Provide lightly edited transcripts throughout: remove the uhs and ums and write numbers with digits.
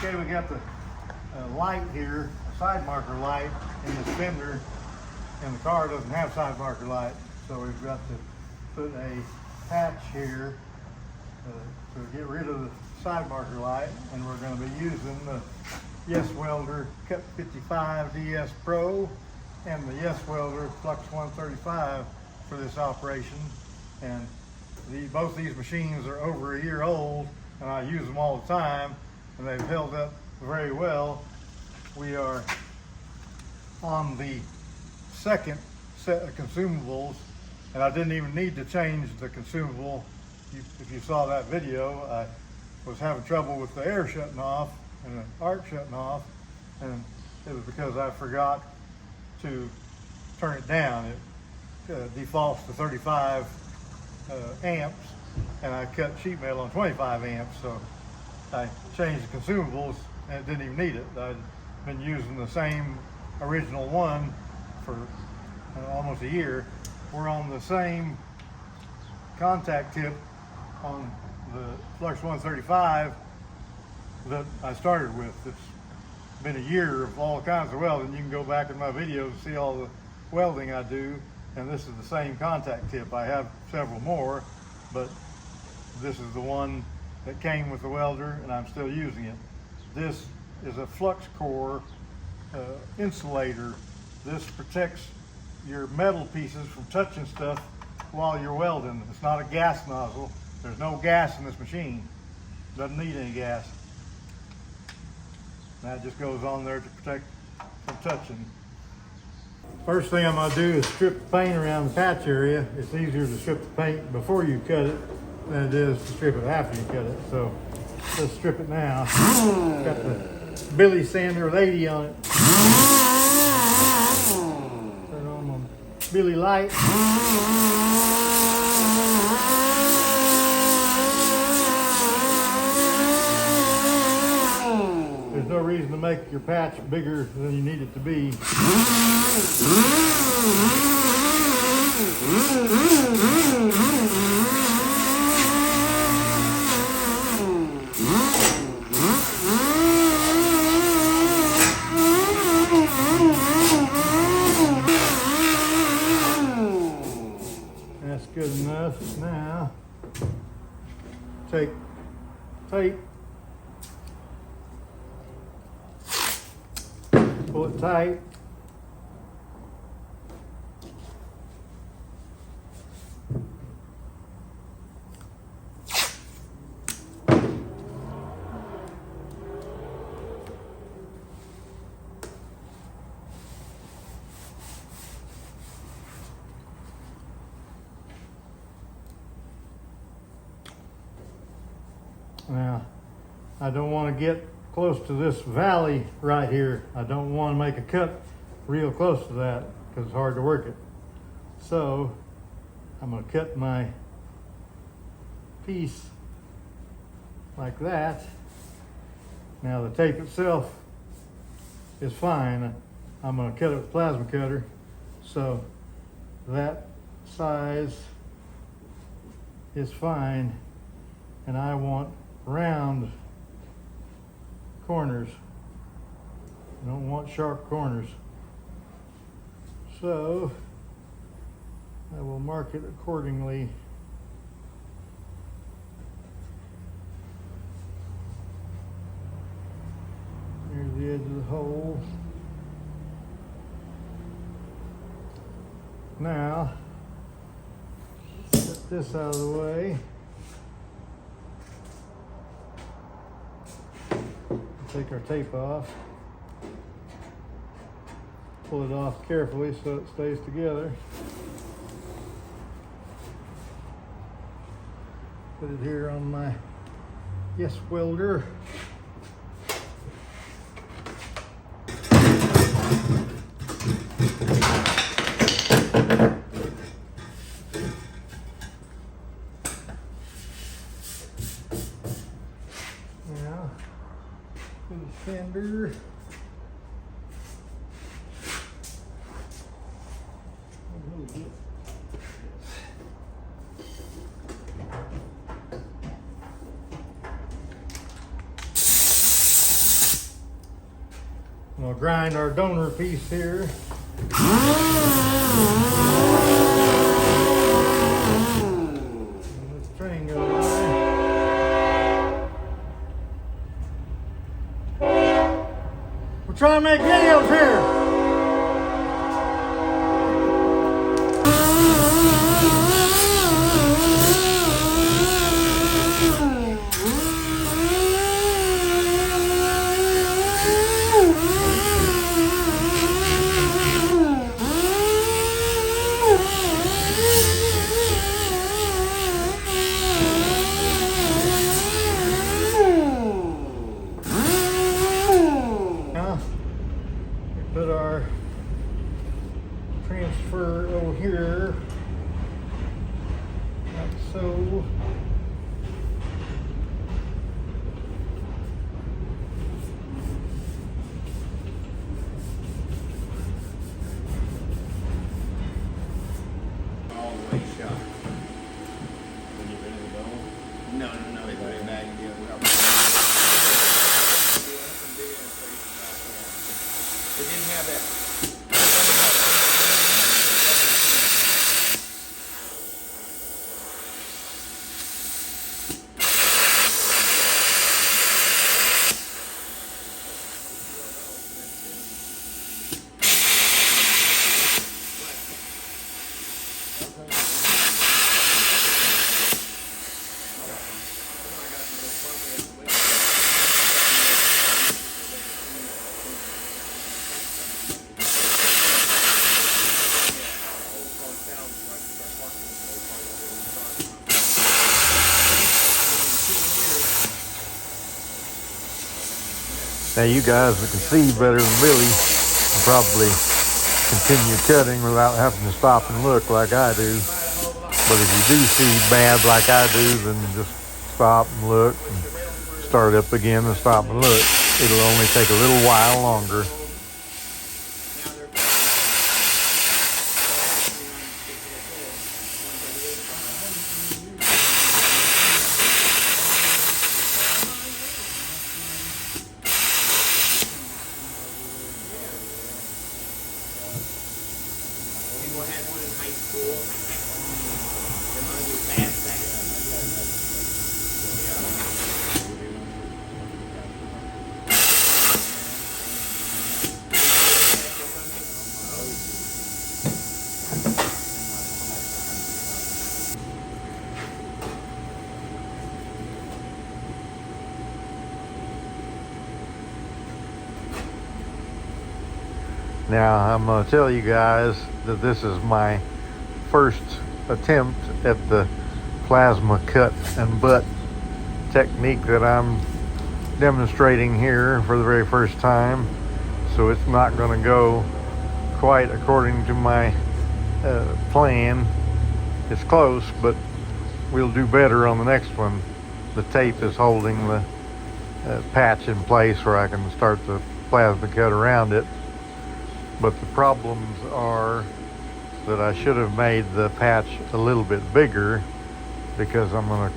Okay, we got the light here, a side marker light in the fender, and the car doesn't have side marker light, so we've got to put a patch here to get rid of the side marker light, and we're going to be using the YesWelder Cut 55 DS Pro and the YesWelder Flux 135 for this operation. And both these machines are over a year old, and I use them all the time, and they've held up very well. We are on the second set of consumables, and I didn't even need to change the consumable. If you saw that video, I was having trouble with the air shutting off and the arc shutting off, and it was because I forgot to turn it down. It defaults to 35 amps, and I cut sheet metal on 25 amps, so I changed the consumables and it didn't even need it. I'd been using the same original one for almost a year. We're on the same contact tip on the Flux 135 that I started with. It's been a year of all kinds of welding. You can go back in my videos and see all the welding I do, and this is the same contact tip. I have several more, but this is the one that came with the welder, and I'm still using it. This is a flux core insulator. This protects your metal pieces from touching stuff while you're welding. It's not a gas nozzle. There's no gas in this machine. Doesn't need any gas. That just goes on there to protect from touching. First thing I'm going to do is strip the paint around the patch area. It's easier to strip the paint before you cut it than it is to strip it after you cut it. So let's strip it now. Got the Billy sander with 80 on it. Turn on my Billy light. There's no reason to make your patch bigger than you need it to be. That's good enough. Now, take tape, pull it tight. Now, I don't want to get close to this valley right here. I don't want to make a cut real close to that because it's hard to work it. So I'm going to cut my piece like that. Now the tape itself is fine. I'm going to cut it with a plasma cutter. So that size is fine, and I want round corners. I don't want sharp corners. So I will mark it accordingly. Here's the edge of the hole. Now, get this out of the way. Take our tape off. Pull it off carefully so it stays together. Put it here on my YesWelder. Now, put the fender. I'm gonna grind our donor piece here. This string goes by. We're trying to make videos here. Put our transfer over here, like so. All the way shot. When you ready to go? No, they put it back. They didn't have that. Now you guys that can see better than Billy can probably continue cutting without having to stop and look like I do. But if you do see bad like I do, then just stop and look and start up again and stop and look. It'll only take a little while longer. Now I'm going to tell you guys that this is my first attempt at the plasma cut and butt technique that I'm demonstrating here for the very first time. So it's not going to go quite according to my plan. It's close, but we'll do better on the next one. The tape is holding the patch in place where I can start the plasma cut around it. But the problems are that I should have made the patch a little bit bigger, because I'm going to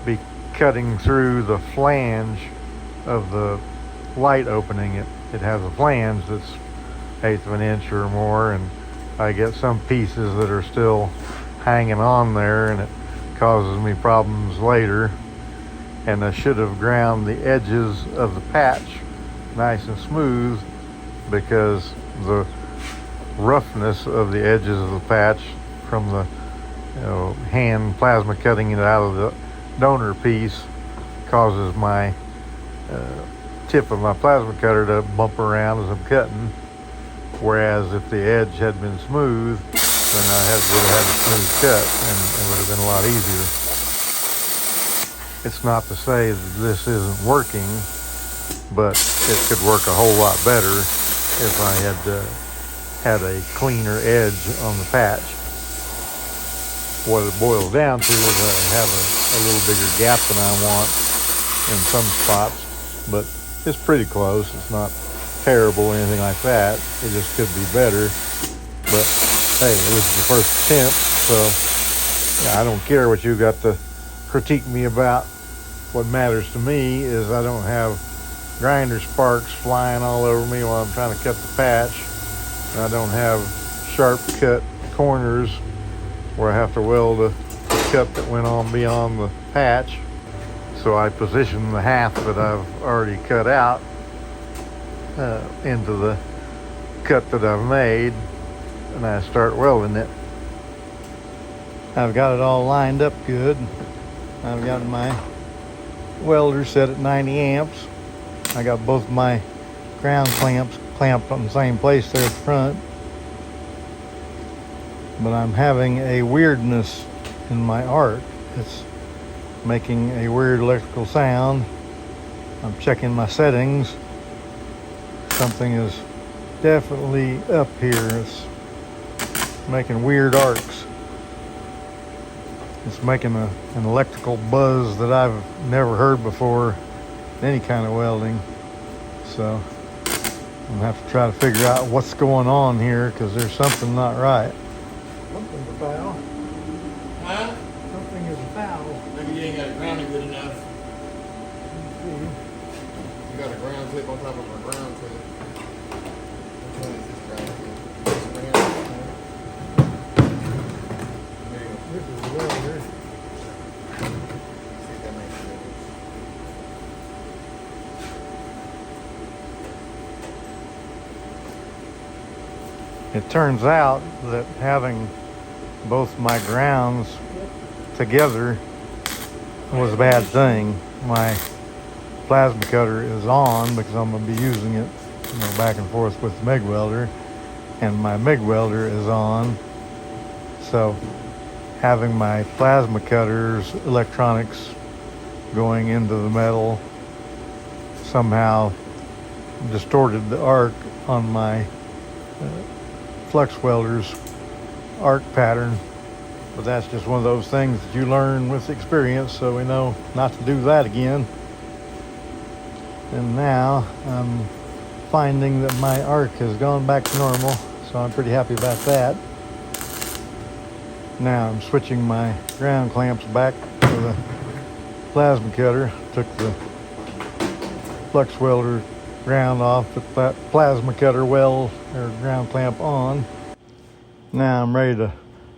be cutting through the flange of the light opening. It has a flange that's 1/8 of an inch or more, and I get some pieces that are still hanging on there, and it causes me problems later. And I should have ground the edges of the patch nice and smooth, because the roughness of the edges of the patch from the hand plasma cutting it out of the donor piece causes my tip of my plasma cutter to bump around as I'm cutting. Whereas if the edge had been smooth, then I would have had a smooth cut, and it would have been a lot easier. It's not to say that this isn't working, but it could work a whole lot better if I had a cleaner edge on the patch. What it boils down to is I have a little bigger gap than I want in some spots, but it's pretty close. It's not terrible or anything like that. It just could be better. But hey, it was the first attempt, so yeah, I don't care what you got to critique me about. What matters to me is I don't have grinder sparks flying all over me while I'm trying to cut the patch. And I don't have sharp cut corners where I have to weld a cut that went on beyond the patch. So I position the half that I've already cut out into the cut that I've made, and I start welding it. I've got it all lined up good. I've got my welder set at 90 amps. I got both my ground clamps clamped on the same place there at the front. But I'm having a weirdness in my arc. It's making a weird electrical sound. I'm checking my settings. Something is definitely up here. It's making weird arcs. It's making an electrical buzz that I've never heard before in any kind of welding. So I'm gonna have to try to figure out what's going on here, because there's something not right. Something's foul. Huh? Something is foul. Maybe you ain't got it grounded good enough. Let's You got a ground clip on top of a ground clip. Which one is this ground clip? This one here? There you go. see. This is Welder. See if that makes sense. It turns out that having both my grounds together was a bad thing. My plasma cutter is on because I'm going to be using it, back and forth with the MIG welder, and my MIG welder is on. So having my plasma cutter's electronics going into the metal somehow distorted the arc on my Flux welder's arc pattern. But that's just one of those things that you learn with experience, so we know not to do that again. And now I'm finding that my arc has gone back to normal, so I'm pretty happy about that. Now I'm switching my ground clamps back to the plasma cutter. Took the Flux welder ground off, put that plasma cutter weld or ground clamp on. Now I'm ready to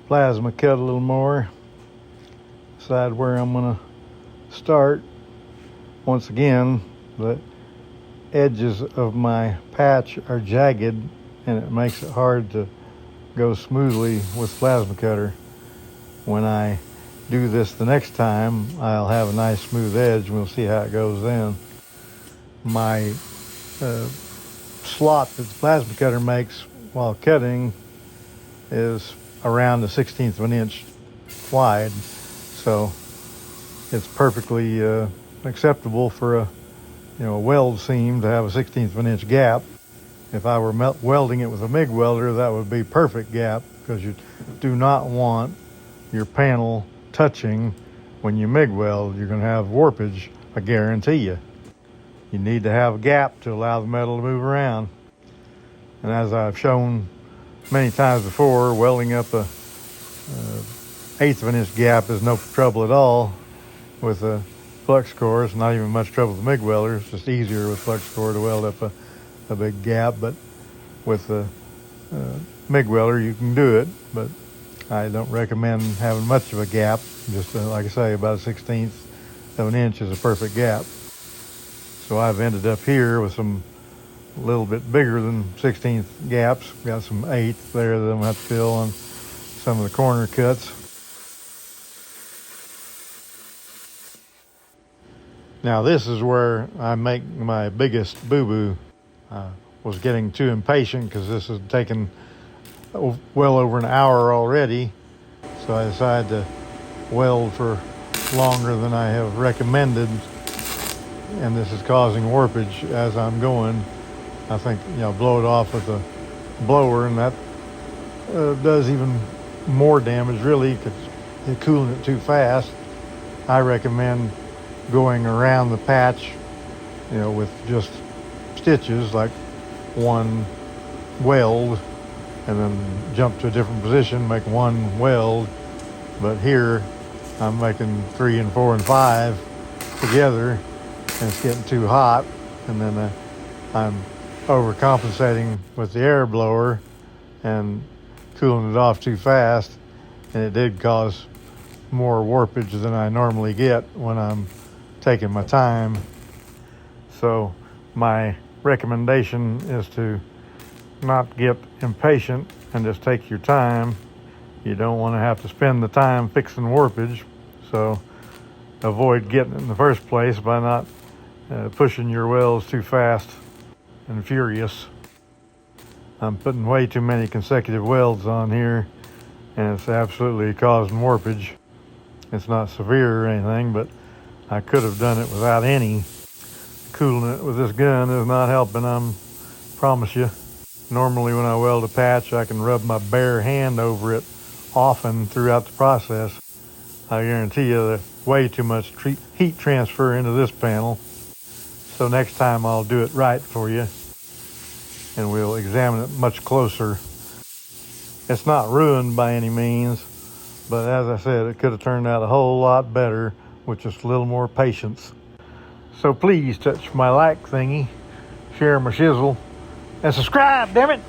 plasma cut a little more. Decide where I'm gonna start. Once again, the edges of my patch are jagged, and it makes it hard to go smoothly with plasma cutter. When I do this the next time, I'll have a nice smooth edge, and we'll see how it goes then. My slot that the plasma cutter makes while cutting is around the 1/16 of an inch wide, so it's perfectly acceptable for a weld seam to have a 1/16 of an inch gap. If I were welding it with a MIG welder, that would be perfect gap, because you do not want your panel touching when you MIG weld. You're going to have warpage, I guarantee you. You need to have a gap to allow the metal to move around. And as I've shown many times before, welding up a 1/8 of an inch gap is no trouble at all with a flux core. It's not even much trouble with a MIG welder. It's just easier with flux core to weld up a big gap. But with a MIG welder, you can do it, but I don't recommend having much of a gap. Just like I say, about a 1/16 of an inch is a perfect gap. So I've ended up here with some a little bit bigger than 1/16 gaps. Got some 1/8 there that I'm going to have to fill on some of the corner cuts. Now this is where I make my biggest boo-boo. I was getting too impatient because this has taken well over an hour already. So I decided to weld for longer than I have recommended. And this is causing warpage as I'm going. I think, blow it off with a blower, and that does even more damage, really, because you're cooling it too fast. I recommend going around the patch, with just stitches, like one weld, and then jump to a different position, make one weld. But here, I'm making 3 and 4 and 5 together, and it's getting too hot, and then I'm overcompensating with the air blower and cooling it off too fast, and it did cause more warpage than I normally get when I'm taking my time. So my recommendation is to not get impatient and just take your time. You don't want to have to spend the time fixing warpage, so avoid getting it in the first place by not pushing your welds too fast and furious. I'm putting way too many consecutive welds on here, and it's absolutely causing warpage. It's not severe or anything, but I could have done it without any. Cooling it with this gun is not helping, I promise you. Normally when I weld a patch, I can rub my bare hand over it often throughout the process. I guarantee you there's way too much heat transfer into this panel. So next time I'll do it right for you, and we'll examine it much closer. It's not ruined by any means, but as I said, it could have turned out a whole lot better with just a little more patience. So please touch my like thingy, share my shizzle, and subscribe, damn it!